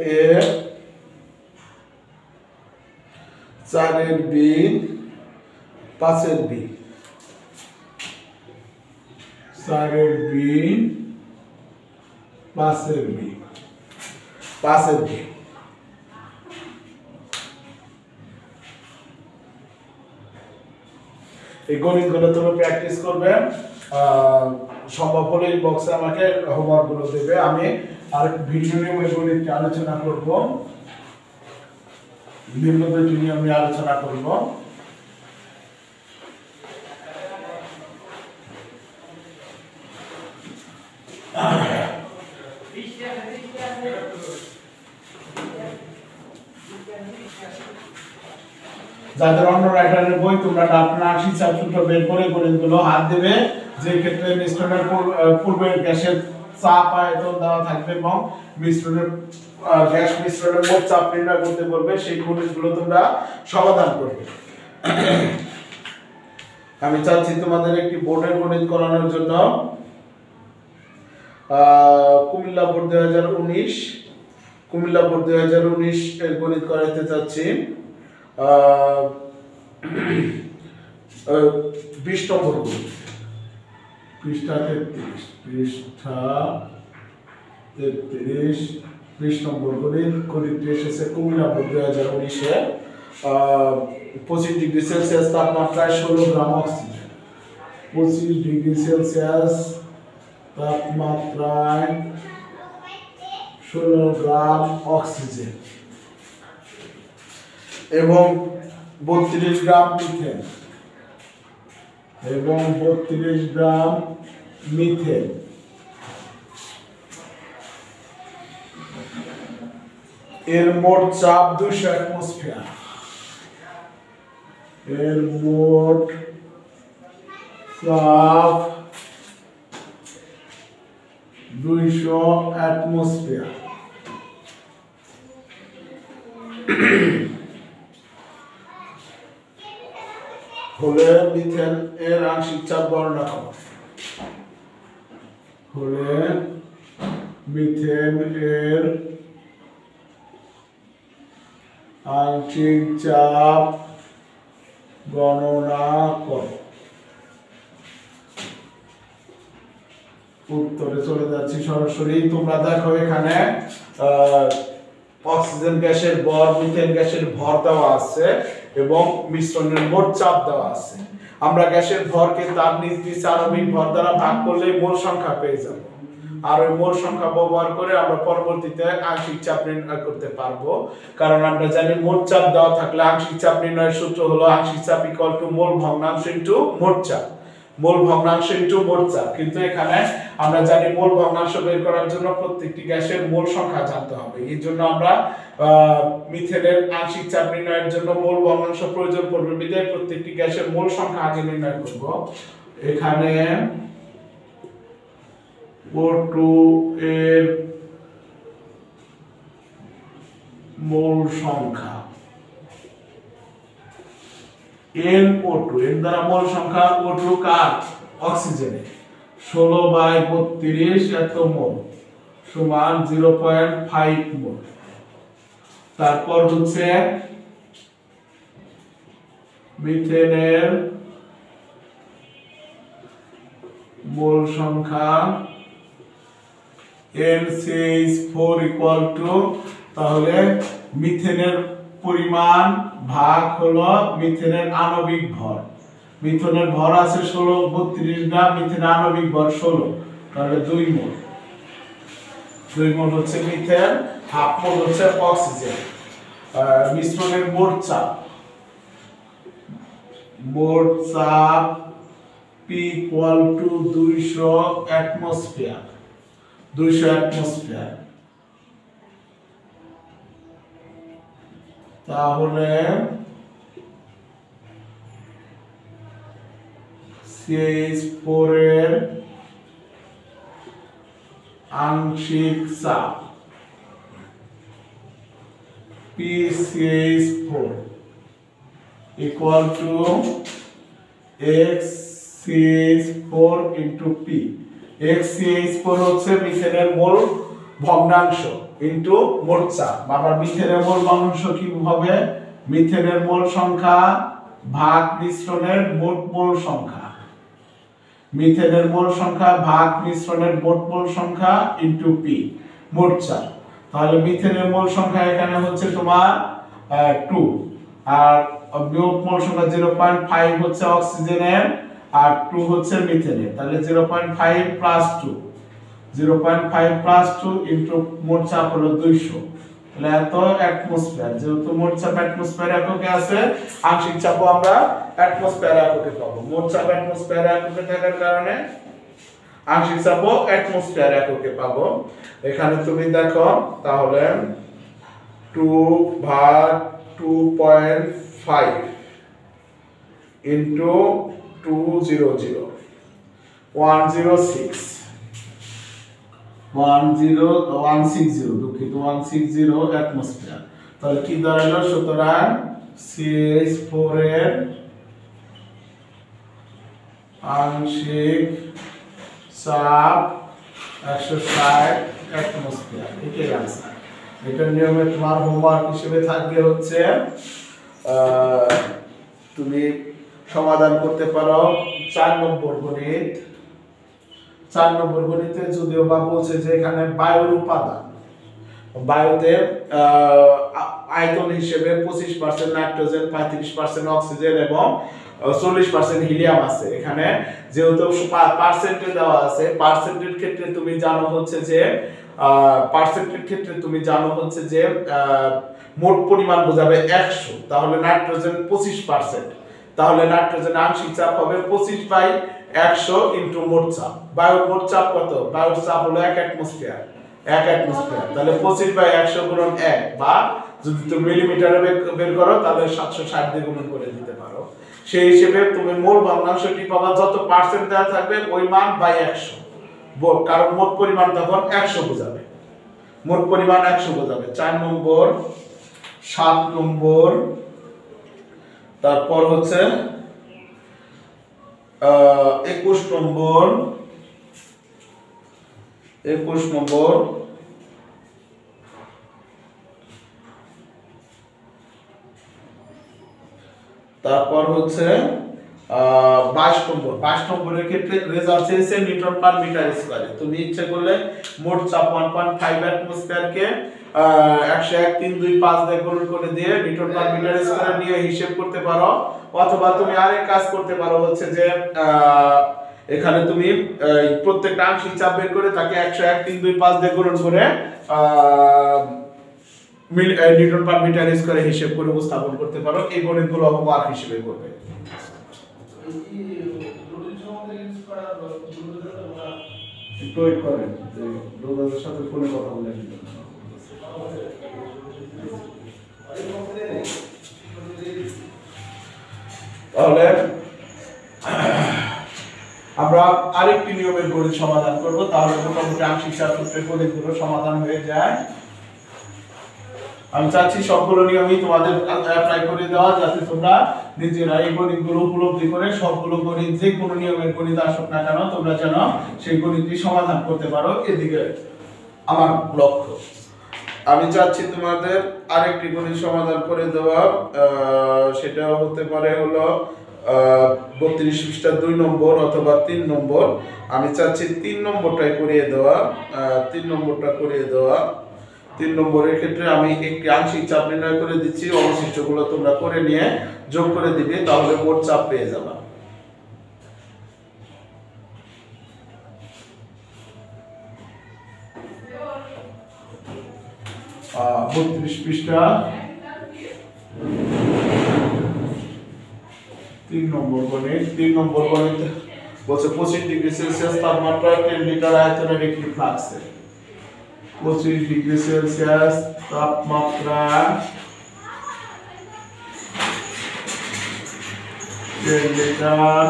চারের বি পাঁচের বি চারের বি পাঁচের বি এই গণিতগুলো তুমি প্র্যাকটিস করবে সম্ভব হলে বক্সে আমাকে হোমওয়ার্ক গুলো দেবে আমি আর ভিডিও নিয়ে ওই গণিত আলোচনা করব বিভিন্ন দুটি নিয়ে আমি আলোচনা করব যাদের অন্য রাইটারের বই তোমরা আপনার হিসাব সূত্র বের করে গণিতগুলো হাত দেবে যে ক্ষেত্রে মিশ্রণের পূর্বের গ্যাসের চাপ আয়তন দেওয়া থাকবে এবং মিশ্রণের গ্যাস মিশ্রণের মোট চাপ নির্ণয় করতে বলবে সেই গণিতগুলো তোমরা সমাধান করবে আমি চাচ্ছি তোমাদের একটি বোর্ডের গণিত করানোর জন্য কুমিল্লা বোর্ড 2019 এর গণিত করাইতে চাচ্ছি 20 নম্বর গণিত পৃষ্ঠা 33 20 নম্বর গণিত এসেছে কুমিল্লা বোর্ড 2019 এ 25 ডিগ্রি সেলসিয়াস তাপমাত্রায় 16 গ্রাম অক্সিজেন 25 ডিগ্রি সেলসিয়াস তাপমাত্রায় 16 গ্রাম অক্সিজেন এবং 32 গ্রাম মিথেন এর মোট চাপ 200 অ্যাটমসফিয়ার হলে মিথেন এর আংশিক চাপ গণনা করো আংশিক চাপ গণনা করো উত্তরে চলে যাচ্ছি সরাসরি তোমরা দেখো এখানে অক্সিজেন গ্যাসের ভর মিথেন গ্যাসের ভর দেওয়া আছে এবং মিশ্রণের মোট চাপ দেওয়া আছে আমরা গ্যাসের ভরকে তার নিজ আণবিক ভর দ্বারা ভাগ করলে মোল সংখ্যা পেয়ে যাব আর ওই মোল সংখ্যা ব্যবহার করে আমরা পরবর্তীতে আংশিক চাপ নির্ণয় করতে পারবো কারণ আমরা জানি মোট চাপ দেওয়া থাকলে আংশিক চাপ নির্ণয়ের সূত্র হলো আংশিক চাপ = মোল ভগ্নাংশ ইনটু মোট চাপ মোল ভগ্নাংশ ইনটু মোট চাপ কিন্তু এখানে আমরা জানি মোল ভগ্নাংশ বের করার জন্য প্রত্যেকটি গ্যাসের মোল সংখ্যা জানতে হবে এই জন্য আমরা মিথেনের আংশিক চাপ নির্ণয়ের জন্য মোল ভগ্নাংশ প্রয়োজন পড়বে বিধায় প্রত্যেকটি গ্যাসের মোল সংখ্যা আগে নির্ণয় করব এখানে O2 এর মোল সংখ্যা NO2 এর দ্বারা মোল সংখ্যা O2 কার অক্সিজেনের 16/32 এত মোল সমান 0.5 মোল তারপর হচ্ছে মিথেনের মোল সংখ্যা NCH4 তাহলে মিথেনের পরিমাণ ভাগ হলো মিথেনের আণবিক ভর। মিথেনের ভর আছে 32 গ্রাম, মিথেনের আণবিক ভর 16, তাহলে 2 মোল। 2 মোল হচ্ছে মিথেন, হাফ মোল হচ্ছে অক্সিজেন। মিশ্রণের মোট চাপ P equal to 200 atmosphere, 200 atmosphere। তাহলে CH4 এর আংশিক চাপ PCH4 equal to XCH4 into P। XCH4 হচ্ছে মিথেনের মোল ভগ্নাংশ ইনটু মোট চাপ। আবার মিথেনের মোল ভগ্নাংশ কি হবে? মিথেনের মোল সংখ্যা ভাগ মিশ্রণের মোট মোল সংখ্যা। মিথেনের মোল সংখ্যা ভাগ মিশ্রণের মোট মোল সংখ্যা ইনটু P, মোট চাপ। তাহলে মিথেনের মোল সংখ্যা এখানে হচ্ছে তোমার 2, আর মোট মোল সংখ্যা 0.5 হচ্ছে অক্সিজেনের আর 2 হচ্ছে মিথেনের। তাহলে 0.5 প্লাস 2, 0.5 প্লাস 2 ইনটু মোট চাপ হলো 200। তাহলে এত অ্যাটমসফিয়ার, যেহেতু মোট চাপ অ্যাটমসফিয়ার এককে আছে, আংশিক চাপও আমরা অ্যাটমসফিয়ার এককে পাবো। মোট চাপ অ্যাটমসফিয়ার এককে থাকার কারণে আংশিক চাপও অ্যাটমসফিয়ার এককে পাবো। এখানে তুমি দেখো তাহলে 2 ভাগ 2.5 ইনটু 200 160 দুঃখিত 160 অ্যাটমসফিয়ার। তাহলে কি দাঁড়ালো? সুতরাং CH4 এর আংশিক চাপ 160 অ্যাটমসফিয়ার, এটাই आंसर। এটা নিয়মে তোমার হোমওয়ার্ক হিসেবে থাকবে হচ্ছে তুমি সমাধান করতে পারো 4 নম্বর গণিত। 4 নম্বর গণিতে যদিও বা বলছে যে এখানে বায়ুর উপাদান, বায়ুতে আয়তন হিসেবে 25% নাইট্রোজেন, 35% অক্সিজেন এবং 40% হিলিয়াম আছে। এখানে যেহেতু পার্সেন্টেজ দেওয়া আছে, পার্সেন্টের ক্ষেত্রে তুমি জানো হচ্ছে যে মোট পরিমাণ বোঝাবে 100, তাহলে নাইট্রোজেন 25%, তাহলে নাইট্রোজেন আংশিক চাপ হবে 25/100 ইনটু মোট চাপ। বায়ুর মোট চাপ কত? বায়ুর চাপ হলো 1 অ্যাটমসফিয়ার, 1 অ্যাটমসফিয়ার। তাহলে 25/100 গুণন 1, বা যদি তুমি মিলিমিটারে বের করো তাহলে 760 দিয়ে গুণন করে দিতে পারো। সেই হিসেবে তুমি মোল ভগ্নাংশটি পাবা, যত পার্সেন্ট দেওয়া থাকবে ওই মান বাই 100, কারণ মোট পরিমাণ তখন 100 বোঝাবে, মোট পরিমাণ 100 বোঝাবে। 4 নম্বর, 7 নম্বর, তারপর হচ্ছে 21 নম্বর, তারপর হচ্ছে 22 নম্বর। 22 নম্বরের ক্ষেত্রে রেজাল্ট চেয়েছে নিউটন পার মিটার স্কয়ারে। তুমি ইচ্ছে করলে মোট চাপ 1.5 অ্যাটমসফিয়ারকে 101.325 দিয়ে গুণ করে দিয়ে নিউটন পার মিটার স্কয়ারে নিয়ে হিসাব করতে পারো, অথবা তুমি আরেক কাজ করতে পারো হচ্ছে যে এখানে তুমি প্রত্যেকটা আংশিক চাপ বের করে তাকে 101.325 দিয়ে গুণ করে নিউটন পার মিটার স্কয়ারে হিসাব করে উপস্থাপন করতে পারো। এই গণিতগুলো হোমওয়ার্ক হিসেবে করবে। সাথে ফোনে কথা বলে তাহলে আমরা আরেকটি নিয়মের গণিত সমাধান করব, তাহলে মোটামুটি আংশিক চাপ সূত্রের গণিতগুলো সমাধান হয়ে যায়। আমি চাচ্ছি সবগুলো নিয়মই তোমাদের অ্যাপ্লাই করে দেওয়া, যাতে তোমরা নিজেরা এই গণিতগুলো উপলব্ধি করে সবগুলো গণিত, যে কোনো নিয়মের গণিত আসুক না কেন, তোমরা যেন সেই গণিতটি সমাধান করতে পারো, এদিকে আমার লক্ষ্য। আমি চাচ্ছি তোমাদের আরেকটি গণিত সমাধান করে দেওয়া, সেটা হতে পারে হলো 32 পৃষ্ঠা 2 নম্বর অথবা 3 নম্বর। আমি চাচ্ছি 3 নম্বরটাই করিয়ে দেওয়া, 3 নম্বরটা করিয়ে দেওয়া। 3 নম্বরের ক্ষেত্রে আমি একটি আংশিক চাপ নির্ণয় করে দিচ্ছি, অবশিষ্টগুলো তোমরা করে নিয়ে যোগ করে দিবে, তাহলে মোট চাপ পেয়ে যাবে। 32 পৃষ্ঠা 3 নম্বর গণিত বলছে 25 ডিগ্রি সেলসিয়াস তাপমাত্রায় 10 লিটার আয়তনের একটি ফ্লাক্সে 25 ডিগ্রি সেলসিয়াস তাপমাত্রা 10 লিটার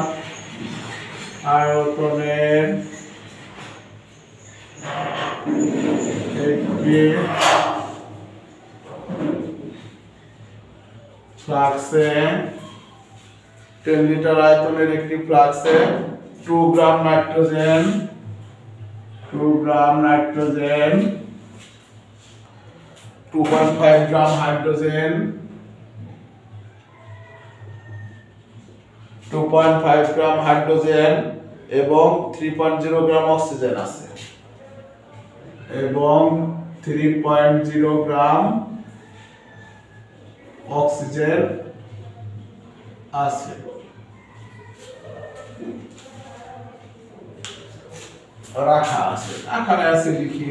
আয়তনের একটি ফ্লাক্সে 10 লিটার আয়তনের একটি ফ্লাক্সে 2 gram nitrogen 2.5 gram hydrogen 2.5 gram hydrogen এবং 3.0 গ্রাম অক্সিজেন আছে এবং 3.0 গ্রাম অক্সিজেন আছে। রাখা আছে, আকারে আছে লিখি,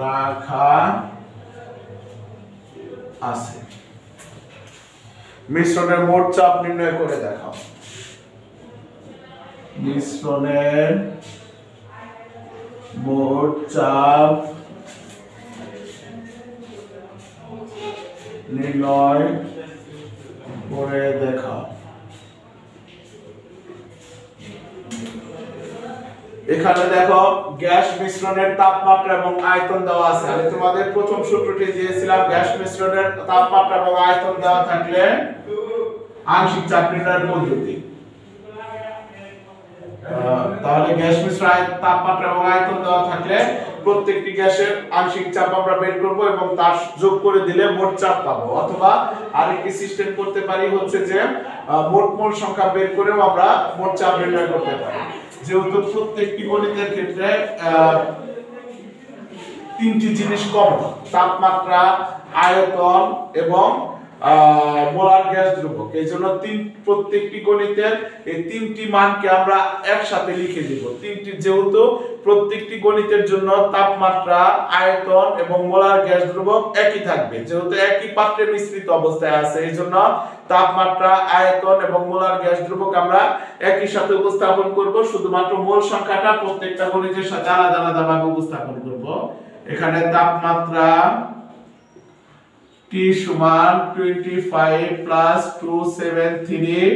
রাখা আছে। মিশ্রণের মোট চাপ নির্ণয় করে দেখাও। মিশ্রণের মোট চাপ নির্ণয় করে দেখাও। এখানে দেখো গ্যাস মিশ্রণের তাপমাত্রা এবং আয়তন দেওয়া আছে। আমি তোমাদের প্রথম সূত্রটি দিয়েছিলাম, গ্যাস মিশ্রণের তাপমাত্রা এবং আয়তন দেওয়া থাকলে আংশিক চাপ নির্ণয়ের পদ্ধতি। তাহলে গ্যাস মিশ্রণের তাপমাত্রা এবং আয়তন দেওয়া থাকলে প্রত্যেকটি গ্যাসের আংশিক চাপ আমরা বের করব এবং তার যোগ করে দিলে মোট চাপ পাবো। অথবা আরেকটি সিস্টেম করতে পারি হচ্ছে যে মোট মোল সংখ্যা বের করেও আমরা মোট চাপ নির্ণয় করতে পারি। যেহেতু প্রত্যেকটি গণিতের ক্ষেত্রে তিনটি জিনিস কমন, তাপমাত্রা, আয়তন এবং মোলার গ্যাস দ্রব্যক, এই জন্য প্রত্যেকটি গণিতের এই তিনটি মানকে আমরা একসাথে লিখে দিব। যেহেতু প্রত্যেকটি গণিতের জন্য তাপমাত্রা, আয়তন এবং মোলার গ্যাস দ্রব্যক একই থাকবে, যেহেতু একই পাত্রে মিশ্রিত অবস্থায় আছে, এই জন্য তাপমাত্রা, আয়তন এবং মোলার গ্যাস দ্রব্যক আমরা একই সাথে উপস্থাপন করব। শুধুমাত্র মোল সংখ্যাটা প্রত্যেকটা গণিতের সাথে আলাদা আলাদা ভাবে উপস্থাপন করব। এখানে তাপমাত্রা T সমান 25 প্লাস 273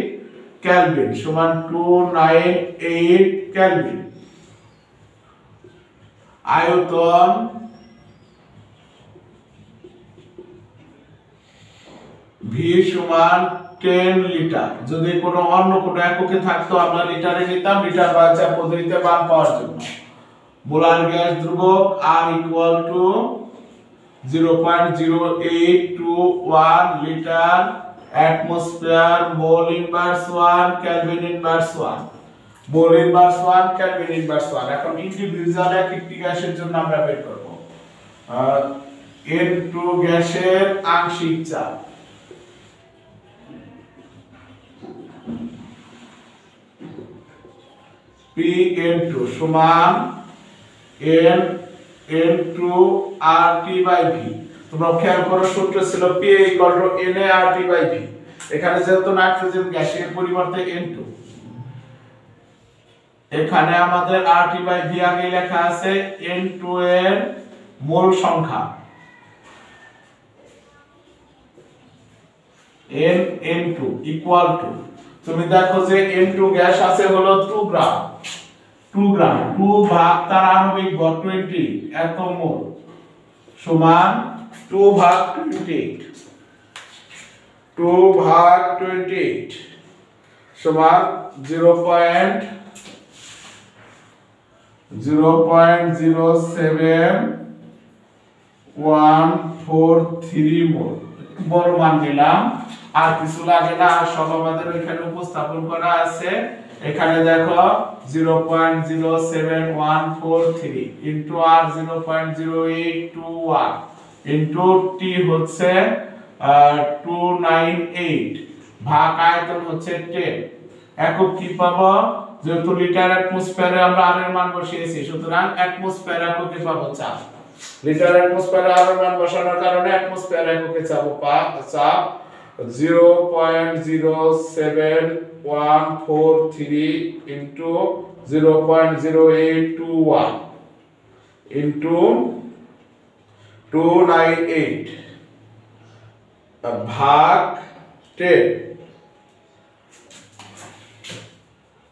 কেলভিন সমান 298 কেলভিন। আয়তন V সমান 10 লিটার। যদি কোনো অন্য কোনো এককে থাকতো আমরা লিটারে নিতাম, লিটার বা চাপ পদ্ধতিতে মান পাওয়ার জন্য। মোলার গ্যাস দ্রব্যক R equal to 0.0821 litre atmosphere mole inverse 1 Kelvin inverse 1 mole inverse 1 Kelvin inverse 1। এখন ইন্ডিভিজুয়াল একটি গ্যাসের জন্য আমরা বের করব N2 গ্যাসের আংশিক চাপ Pn2 সমান N2 RT/V। তোমরা খেয়াল করো সূত্র ছিল Pa = Na RT/V। এখানে যেহেতু নাইট্রোজেন গ্যাসের পরিবর্তে N2, এখানে আমাদের RT/V আগে লেখা আছে, N2 এর মোল সংখ্যা N2 ইকুয়াল টু, তুমি দেখো যে N2 গ্যাস আছে হলো 2 গ্রাম, 2 ভাগ তার আণবিক ভর 20 এত মোল সমান 2 ভাগ 28 সমান 0.07143 মোল। বড় মান নিলাম, আর কিছু লাগে না, আর সব আমাদের এখানে উপস্থাপন করা আছে। এখানে দেখো 0.07143 ইনটু আর 0.0821 ইনটু টি হচ্ছে 298 ভাগ আয়তন হচ্ছে 10। একক কি পাবো, যেহেতু লিটার অ্যাটমসফিয়ারে আমরা আর এর মান বসিয়েছি, সুতরাং অ্যাটমসফিয়ার এককে পাবো চাপ। লিটার অ্যাটমসফিয়ারে আর এর মান বসানোর কারণে অ্যাটমসফিয়ার এককে চাপ 0.07143 ইনটু 0.0821 ইনটু 298 ভাগ 10।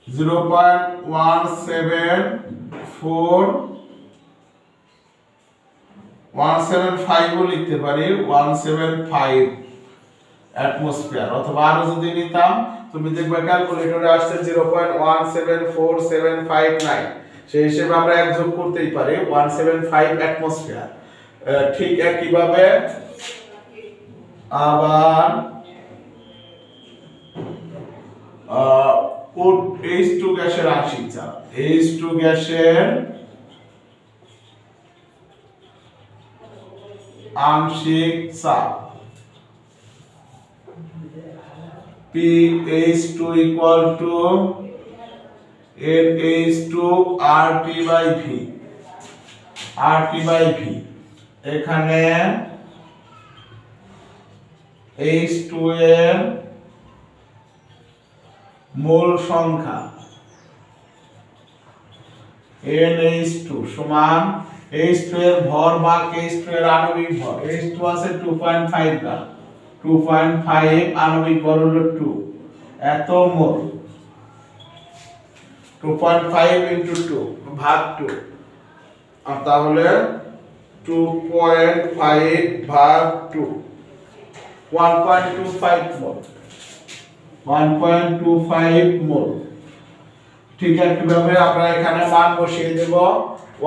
175 লিখতে পারি, 175 অ্যাটমসফিয়ার, অথবা আরো যদি নিতাম তুমি দেখবে ক্যালকুলেটরে আসছে 0.1747759, সেই হিসেবে আমরা এক যোগ করতেই পারি 175 অ্যাটমসফিয়ার। ঠিক একইভাবে আবার H2 গ্যাসের আংশিক চাপ, H2 গ্যাসের আংশিক চাপ pH2 equal to NH2 RT/V, RT/V। এখানে H2 এর মোল সংখ্যা NH2 সমান H2 এর ভর ভাগ H2 এর আণবিক ভর। H2 আছে 2.5 গ্রাম, 2.5 আণবিক ভর হলো 2, এত মোল। 2.5 into 2 ভাগ 2, তাহলে 2.5 ভাগ 2 1.25 মোল, 1.25 মোল। ঠিক একইভাবে আমরা এখানে মান বসিয়ে দেব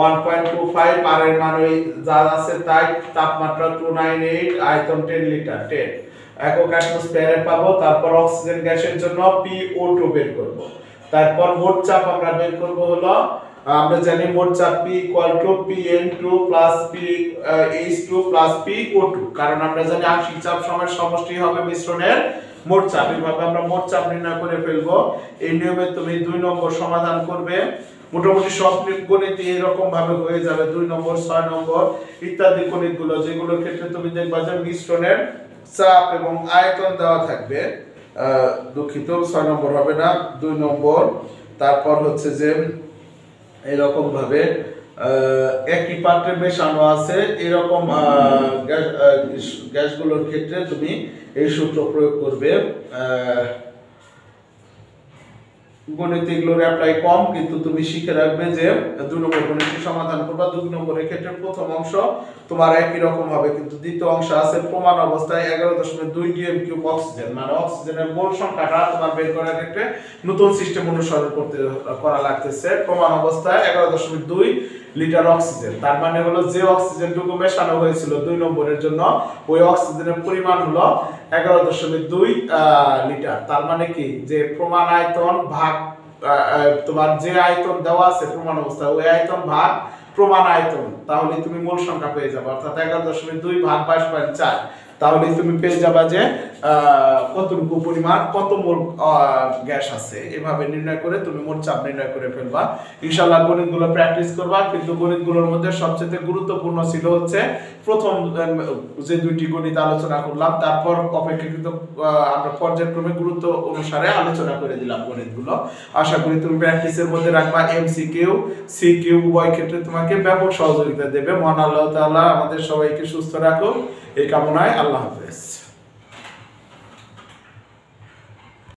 1.25, আর এর মান ওই যা আছে তাই, তাপমাত্রা 298, আয়তন 10 লিটার, 10 একক অ্যাটমসফিয়ারে পাবো। তারপর অক্সিজেন গ্যাসের জন্য PO2 বের করব। তারপর মোট চাপ আমরা বের করব হলো, আমরা জানি মোট চাপ P = PN2 + PH2 + PO2, কারণ আমরা জানি আংশিক চাপ সমান সমষ্টি হবে মিশ্রণের মোট চাপ। এইভাবে আমরা মোট চাপ নির্ণয় করে ফেলবো। এই নিয়মে তুমি 2 নম্বর সমাধান করবে। মোটামুটি সব গণিতই এরকম ভাবে হয়ে যাবে, 2 নম্বর 6 নম্বর ইত্যাদি গণিতগুলো, যেগুলোর ক্ষেত্রে তুমি দেখবা যে মিশ্রণের চাপ এবং আয়তন দেওয়া থাকবে। দুঃখিত, 6 নম্বর হবে না, 2 নম্বর। তারপর হচ্ছে যে এরকম ভাবে একই পাত্রে মেশানো আছে এরকম গ্যাসগুলোর ক্ষেত্রে তুমি এই সূত্র প্রয়োগ করবে। গণিত এগুলোর অ্যাপ্লাই কম, কিন্তু তুমি শিখে রাখবে যে 2 নম্বর গণিতটি সমাধান করবা। 2 নম্বরের ক্ষেত্রে প্রথম অংশ তোমার একই রকম হবে, কিন্তু দ্বিতীয় অংশ আছে প্রমাণ অবস্থায় 11.2 dm³ অক্সিজেন, মানে অক্সিজেনের মোল সংখ্যাটা তোমার বের করার ক্ষেত্রে নতুন সিস্টেম অনুসরণ করা লাগতেছে। প্রমাণ অবস্থায় 11.2 লিটার অক্সিজেন, তার মানে হলো যে অক্সিজেনটুকু মেশানো হয়েছিল 2 নম্বরের জন্য, ওই অক্সিজেনের পরিমাণ হলো 11.2 লিটার। তার মানে কি, যে প্রমাণ আয়তন ভাগ তোমার যে আয়তন দেওয়া আছে প্রমাণ অবস্থায়, ওই আয়তন ভাগ প্রমাণ আয়তন, তাহলে তুমি মোল সংখ্যা পেয়ে যাবে। অর্থাৎ 11.2 ভাগ 22.4, তাহলে তুমি পেয়ে যাবে যে কতটুকু পরিমাণ কত মোল গ্যাস আছে। এভাবে নির্ণয় করে তুমি মোট চাপ নির্ণয় করে ফেলবা। ইনশাআল্লাহ গণিতগুলো প্র্যাকটিস করবা, কিন্তু গণিতগুলোর মধ্যে সবচেয়ে গুরুত্বপূর্ণ ছিল হচ্ছে প্রথম যে 2টি গণিত আলোচনা করলাম, তারপর অপেক্ষাকৃত আমরা পর্যায়ক্রমে গুরুত্ব অনুসারে আলোচনা করে দিলাম গণিতগুলো। আশা করি তুমি প্র্যাকটিসের মধ্যে রাখবা। MCQ CQ উভয় ক্ষেত্রে তোমাকে ব্যাপক সহযোগিতা দেবে। মহান আল্লাহ তাআলা আমাদের সবাইকে সুস্থ রাখুক, এই কামনায় আল্লাহ হাফেজ।